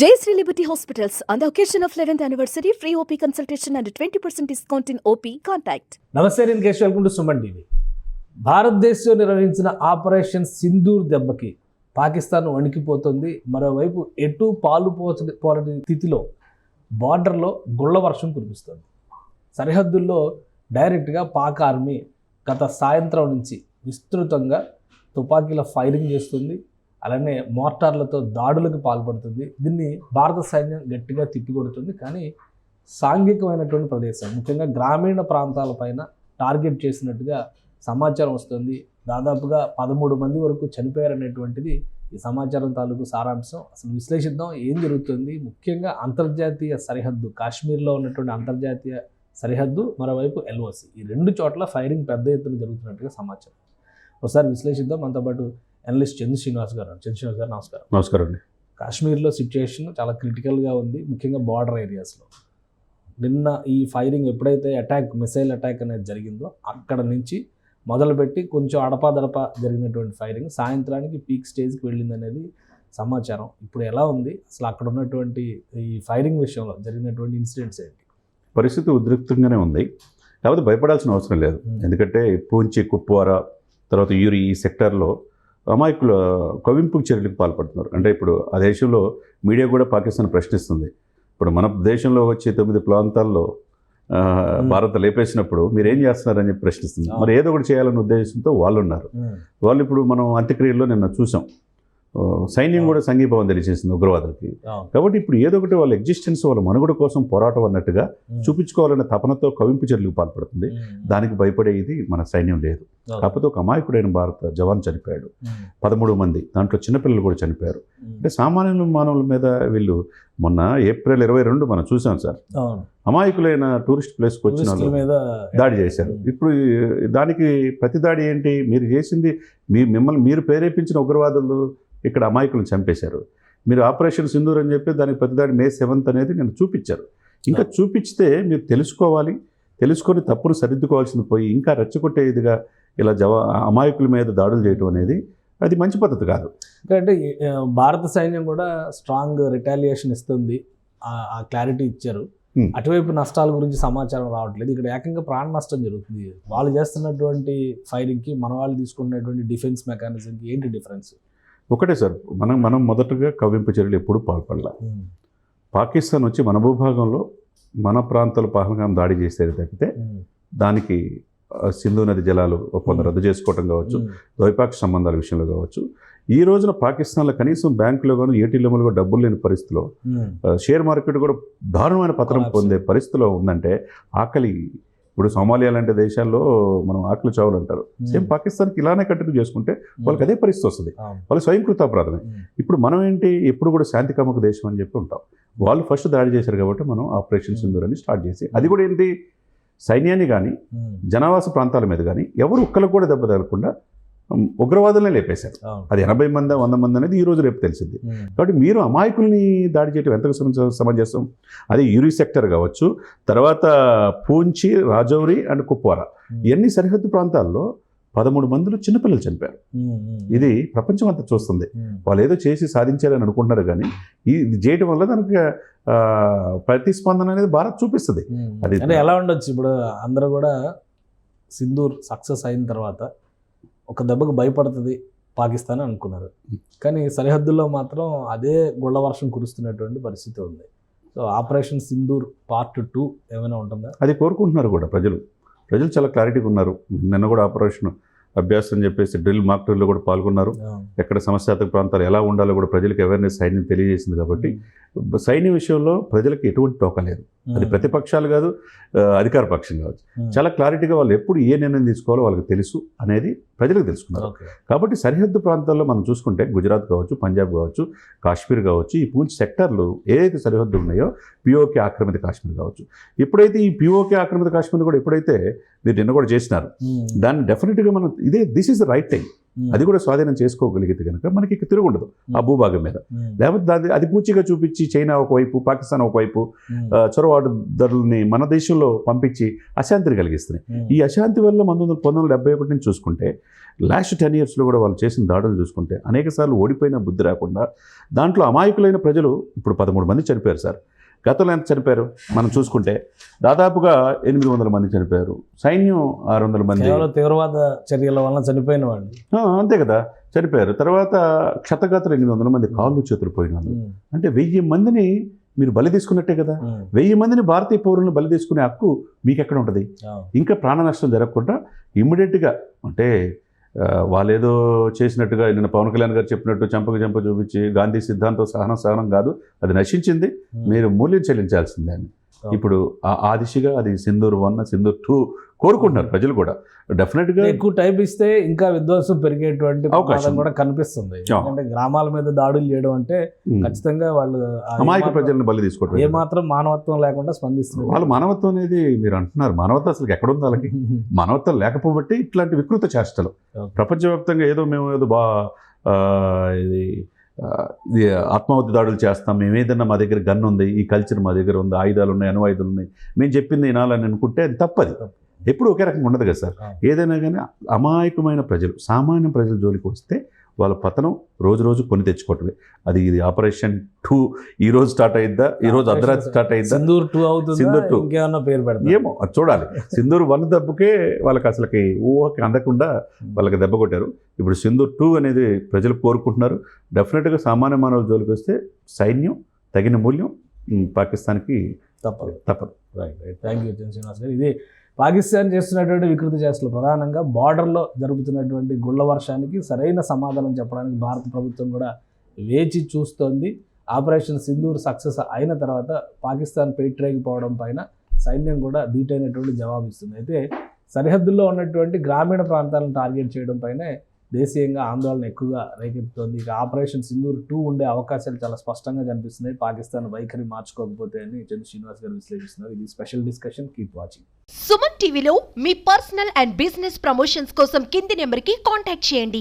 Jayashree Liberty Hospitals, on the occasion of 11th anniversary, free OP consultation and 20% discount in OP. Contact. నమస్తే, నేను Keshav. Welcome to Suman TV. భారతదేశం నిర్వహించిన operation Sindoor దెబ్బకి పాకిస్తాన్ వణికిపోతుంది. మరోవైపు ఎటు పోరని స్థితిలో బార్డర్లో గుళ్ల వర్షం కురిపిస్తుంది. సరిహద్దుల్లో డైరెక్ట్గా పాక్ ఆర్మీ గత సాయంత్రం నుంచి విస్తృతంగా తుపాకీల ఫైరింగ్ చేస్తుంది. అలానే మోర్టార్లతో దాడులకు పాల్పడుతుంది. దీన్ని భారత సైన్యం గట్టిగా తిప్పికొడుతుంది. కానీ సాంఘికమైనటువంటి ప్రదేశం, ముఖ్యంగా గ్రామీణ ప్రాంతాలపైన టార్గెట్ చేసినట్టుగా సమాచారం వస్తుంది. దాదాపుగా 13 మంది వరకు చనిపోయారనేటువంటిది ఈ సమాచారం తాలూకు సారాంశం. అసలు విశ్లేషిద్దాం ఏం జరుగుతుంది. ముఖ్యంగా అంతర్జాతీయ సరిహద్దు, కాశ్మీర్లో ఉన్నటువంటి అంతర్జాతీయ సరిహద్దు, మరోవైపు ఎల్ఓసి, ఈ రెండు చోట్ల ఫైరింగ్ పెద్ద ఎత్తున జరుగుతున్నట్టుగా సమాచారం. ఒకసారి విశ్లేషిద్దాం. మనతో పాటు అనలిస్ట్ చంద్ర శ్రీనివాస్ గారు. నమస్కారం. నమస్కారం అండి. కాశ్మీర్లో సిచ్యుయేషన్ చాలా క్రిటికల్గా ఉంది, ముఖ్యంగా బార్డర్ ఏరియాస్లో. నిన్న ఈ ఫైరింగ్ ఎప్పుడైతే మిసైల్ అటాక్ అనేది జరిగిందో అక్కడ నుంచి మొదలుపెట్టి కొంచెం అడపాదడపా జరిగినటువంటి ఫైరింగ్ సాయంత్రానికి పీక్ స్టేజ్కి వెళ్ళింది అనేది సమాచారం. ఇప్పుడు ఎలా ఉంది అసలు అక్కడ ఉన్నటువంటి ఈ ఫైరింగ్ విషయంలో జరిగినటువంటి ఇన్సిడెంట్స్ ఏంటి? పరిస్థితి ఉద్రిక్తంగానే ఉంది, కాబట్టి భయపడాల్సిన అవసరం లేదు. ఎందుకంటే పూంచి, కుప్వారా, తర్వాత యూరి, ఈ సెక్టార్లో అమాయకుల కవింపు చర్యలకు పాల్పడుతున్నారు. అంటే ఇప్పుడు ఆ దేశంలో మీడియా కూడా పాకిస్తాన్ ప్రశ్నిస్తుంది. ఇప్పుడు మన దేశంలో వచ్చే 9 ప్రాంతాల్లో భారత్ లేపేసినప్పుడు మీరు ఏం చేస్తున్నారని చెప్పి ప్రశ్నిస్తుంది. మరి ఏదో ఒకటి చేయాలనే ఉద్దేశంతో వాళ్ళు ఉన్నారు. వాళ్ళు ఇప్పుడు మనం అంత్యక్రియల్లో నిన్న చూసాం, సైన్యం కూడా సంఘీభావం తెలియజేసింది ఉగ్రవాదులకి. కాబట్టి ఇప్పుడు ఏదో ఒకటి వాళ్ళ ఎగ్జిస్టెన్స్, వాళ్ళ మనుగడ కోసం పోరాటం అన్నట్టుగా చూపించుకోవాలనే తపనతో కవింపు చర్యలకు పాల్పడుతుంది. దానికి భయపడేది మన సైన్యం లేదు. కాకపోతే ఒక అమాయకుడైన భారత జవాన్ చనిపోయాడు, 13 మంది, దాంట్లో చిన్నపిల్లలు కూడా చనిపోయారు. అంటే సామాన్య మానవుల మీద వీళ్ళు మొన్న ఏప్రిల్ 22 మనం చూసాం సార్, అమాయకులైన టూరిస్ట్ ప్లేస్కి వచ్చిన వాళ్ళు దాడి చేశారు. ఇప్పుడు దానికి ప్రతి దాడి ఏంటి? మీరు చేసింది మిమ్మల్ని మీరు ప్రేరేపించిన ఉగ్రవాదులు ఇక్కడ అమాయకులను చంపేశారు. మీరు ఆపరేషన్ సింధూర్ అని చెప్పి దానికి ప్రతిదాడి May 7th అనేది నేను చూపించారు. ఇంకా చూపించితే మీరు తెలుసుకొని తప్పును సరిదిద్దుకోవాల్సింది పోయి ఇంకా రెచ్చగొట్టేదిగా ఇలా అమాయకుల మీద దాడులు చేయడం అనేది అది మంచి పద్ధతి కాదు. ఎందుకంటే భారత సైన్యం కూడా స్ట్రాంగ్ రిటాలియేషన్ ఇస్తుంది, ఆ క్లారిటీ ఇచ్చారు. అటువైపు నష్టాల గురించి సమాచారం రావట్లేదు. ఇక్కడ ఏకంగా ప్రాణ నష్టం జరుగుతుంది. వాళ్ళు చేస్తున్నటువంటి ఫైరింగ్కి మన వాళ్ళు తీసుకున్నటువంటి డిఫెన్స్ మెకానిజంకి ఏంటి డిఫరెన్స్? ఒకటే సార్, మనం మొదటగా కవ్వింపు చర్యలు ఎప్పుడు పాల్పడాల. పాకిస్తాన్ వచ్చి మన భూభాగంలో మన ప్రాంతాల పహల్గాం దాడి చేసేది తప్పితే దానికి సింధు నది జలాలు ఒప్పందం రద్దు చేసుకోవటం కావచ్చు, ద్వైపాక్షిక సంబంధాల విషయంలో కావచ్చు, ఈ రోజున పాకిస్తాన్లో కనీసం బ్యాంకులో కానీ ఏటీఎంలో కూడా డబ్బులు లేని పరిస్థితిలో, షేర్ మార్కెట్ కూడా దారుణమైన పతనం పొందే పరిస్థితిలో ఉందంటే ఆకలి. ఇప్పుడు సోమాలియా లాంటి దేశాల్లో మనం ఆకలి చావులు అంటారు. సేమ్ పాకిస్తాన్కి ఇలానే కంటిన్యూ చేసుకుంటే వాళ్ళకి అదే పరిస్థితి వస్తుంది. వాళ్ళు స్వయంకృతాపరాధమే. ఇప్పుడు మనం ఏంటి, ఎప్పుడు కూడా శాంతి కామక దేశం అని చెప్పి ఉంటాం. వాళ్ళు ఫస్ట్ దాడి చేశారు కాబట్టి మనం ఆపరేషన్ సింధూర్ అని స్టార్ట్ చేసి, అది కూడా ఏంటి, సైన్యాన్ని కానీ జనావాస ప్రాంతాల మీద కానీ ఎవరు ఒక్కరికి కూడా దెబ్బ తగలకుండా ఉగ్రవాదులనే లేపేశారు. అది 80 మంది 100 మంది అనేది ఈ రోజు రేపు తెలిసింది. కాబట్టి మీరు అమాయకుల్ని దాడి చేయడం ఎంతకు సమంజసం? అది యూరి సెక్టర్ కావచ్చు, తర్వాత పూంచి, రాజౌరి అండ్ కుప్వారా, ఇవన్నీ సరిహద్దు ప్రాంతాల్లో 13 మందిలో చిన్నపిల్లలు చనిపోయారు. ఇది ప్రపంచం అంతా చూస్తుంది. వాళ్ళు ఏదో చేసి సాధించారని అనుకుంటున్నారు, కానీ ఇది చేయడం వల్ల దానికి ప్రతిస్పందన అనేది భారత్ చూపిస్తుంది. అది ఎలా ఉండొచ్చు? ఇప్పుడు అందరూ కూడా సింధూర్ సక్సెస్ అయిన తర్వాత ఒక దెబ్బకు భయపడుతుంది పాకిస్తాన్ అనుకున్నారు, కానీ సరిహద్దుల్లో మాత్రం అదే గుళ్ళ వర్షం కురుస్తున్నటువంటి పరిస్థితి ఉంది. సో ఆపరేషన్ సింధూర్ పార్ట్ 2 ఏమైనా ఉంటుందా? అది కోరుకుంటున్నారు కూడా ప్రజలు చాలా క్లారిటీగా ఉన్నారు. నిన్న కూడా ఆపరేషన్ అభ్యాసం అని చెప్పేసి మాక్ డ్రిల్లో కూడా పాల్గొన్నారు. ఎక్కడ సమస్యాత్మక ప్రాంతాలు ఎలా ఉండాలో కూడా ప్రజలకు అవేర్నెస్ సైన్యం తెలియజేసింది. కాబట్టి సైన్యం విషయంలో ప్రజలకు ఎటువంటి టోకా లేదు. అది ప్రతిపక్షాలు కాదు, అధికార పక్షం కావచ్చు, చాలా క్లారిటీగా వాళ్ళు ఎప్పుడు ఏ నిర్ణయం తీసుకోవాలో వాళ్ళకి తెలుసు అనేది ప్రజలకు తెలుసుకున్నారు. కాబట్టి సరిహద్దు ప్రాంతాల్లో మనం చూసుకుంటే గుజరాత్ కావచ్చు, పంజాబ్ కావచ్చు, కాశ్మీర్ కావచ్చు, ఈ పూంచ్ సెక్టార్లు ఏదైతే సరిహద్దు ఉన్నాయో, పిఓకే ఆక్రమిత కాశ్మీర్ కావచ్చు, ఎప్పుడైతే ఈ పిఓకే ఆక్రమిత కాశ్మీర్ కూడా ఎప్పుడైతే మీరు నిన్న కూడా చేసినారు, దాన్ని డెఫినెట్గా మనం this is the right time. అది కూడా స్వాధీనం చేసుకోగలిగితే కనుక మనకి ఇక తిరుగుండదు ఆ భూభాగం మీద. లేకపోతే అది పూచిగా చూపించి చైనా ఒకవైపు, పాకిస్తాన్ ఒకవైపు చొరబాటుదారులని మన దేశంలో పంపించి అశాంతిని కలిగిస్తున్నాయి. ఈ అశాంతి వల్ల 1971 నుంచి చూసుకుంటే లాస్ట్ 10 yearsలో కూడా వాళ్ళు చేసిన దాడులు చూసుకుంటే అనేక సార్లు ఓడిపోయిన బుద్ధి రాకుండా దాంట్లో అమాయకులైన ప్రజలు ఇప్పుడు 13 మంది చనిపోయారు సార్. గతంలో ఎంత చనిపోయారు మనం చూసుకుంటే దాదాపుగా 800 మంది చనిపోయారు. సైన్యం 600 మంది తీవ్రవాద చర్యల వలన చనిపోయిన వాళ్ళు. అంతే కదా, చనిపోయారు. తర్వాత క్షతగాత్రులు 800 మంది కాళ్ళు చేతులు పోయిన వాళ్ళు. అంటే 1000 మందిని మీరు బలి తీసుకున్నట్టే కదా. 1000 మందిని భారతీయ పౌరులను బలి తీసుకునే హక్కు మీకు ఎక్కడ ఉంటుంది? ఇంకా ప్రాణ నష్టం జరగకుండా ఇమ్మీడియట్గా అంటే వాళ్ళు ఏదో చేసినట్టుగా నిన్న పవన్ కళ్యాణ్ గారు చెప్పినట్టు చంప చూపించి గాంధీ సిద్ధాంతం సహనం కాదు, అది నశించింది, మీరు మూల్యం చెల్లించాల్సిందే అని. ఇప్పుడు ఆ దిశగా అది సింధూర్ 1, సింధూర్ 2 కోరుకుంటున్నారు ప్రజలు కూడా. డెఫినెట్గా ఎక్కువ టైం ఇస్తే ఇంకా విధ్వంసం పెరిగేటువంటి అవకాశం కూడా కనిపిస్తుంది. ఎందుకంటే గ్రామాల మీద దాడులు చేయడం అంటే ఖచ్చితంగా వాళ్ళు అమాయక ప్రజలను బలి తీసుకోవడం, ఏ మాత్రం మానవత్వం లేకుండా స్పందిస్తున్నారు. వాళ్ళు మానవత్వం అనేది మీరు అంటున్నారు, మానవత్వం అసలు ఎక్కడుంది వాళ్ళకి? మానవత్వం లేకపోబట్టి ఇట్లాంటి వికృత చేష్టలు ప్రపంచవ్యాప్తంగా ఏదో ఇది ఆత్మాహుతి దాడులు చేస్తాం, మేము ఏదన్నా మా దగ్గర గన్ ఉంది, ఈ కల్చర్ మా దగ్గర ఉంది, ఆయుధాలు ఉన్నాయి, అణువాయుధాలు ఉన్నాయి, మేము చెప్పింది వినాలని అనుకుంటే అది తప్పది. ఎప్పుడు ఒకే రకంగా ఉండదు కదా సార్. ఏదైనా కానీ అమాయకమైన ప్రజలు, సామాన్య ప్రజల జోలికి వస్తే వాళ్ళ పతనం రోజు కొని తెచ్చుకోవటమే. ఇది ఆపరేషన్ 2 ఈ రోజు స్టార్ట్ అయిద్దా, ఈ రోజు అర్ధరాత్రి స్టార్ట్ అయిద్దా, సింధూర్ 2 అవుతుంది, సింధూర్ 2 ఇంకేమన్నా పేరు పెడతాం ఏమో అది చూడాలి. సింధూర్ 1 దెబ్బకే వాళ్ళకి అసలుకి ఊహకి అందకుండా వాళ్ళకి దెబ్బ కొట్టారు. ఇప్పుడు సింధూర్ 2 అనేది ప్రజలు కోరుకుంటున్నారు. డెఫినెట్గా సామాన్య మానవ జోలికి వస్తే సైన్యం తగిన మూల్యం పాకిస్తాన్కి తప్పదు. రైట్. థ్యాంక్ యూ శ్రీనివాస్ గారు. ఇది పాకిస్తాన్ చేస్తున్నటువంటి వికృతి చేష్టలు ప్రధానంగా బార్డర్లో జరుగుతున్నటువంటి గుళ్ళ వర్షానికి సరైన సమాధానం చెప్పడానికి భారత ప్రభుత్వం కూడా వేచి చూస్తోంది. ఆపరేషన్ సింధూర్ సక్సెస్ అయిన తర్వాత పాకిస్తాన్ పేట్రేగిపోవడం పైన సైన్యం కూడా ధీటైనటువంటి జవాబు ఇస్తుంది. అయితే సరిహద్దుల్లో ఉన్నటువంటి గ్రామీణ ప్రాంతాలను టార్గెట్ చేయడం పైనే దేశీయంగా ఆందోళన ఎక్కువగా రేకెత్తుతోంది. ఇక ఆపరేషన్ సింధూర్ 2 ఉండే అవకాశాలు చాలా స్పష్టంగా కనిపిస్తున్నాయి పాకిస్తాన్ వైఖరి మార్చుకోకపోతే అని చంద్ర శ్రీనివాస్ గారు విశ్లేషిస్తున్నారు. ఇది special discussion. Keep watching. Suman టీవీలో మీ పర్సనల్ అండ్ బిజినెస్ ప్రమోషన్స్ కోసం కింది నెంబర్కి కాంటాక్ట్ చేయండి.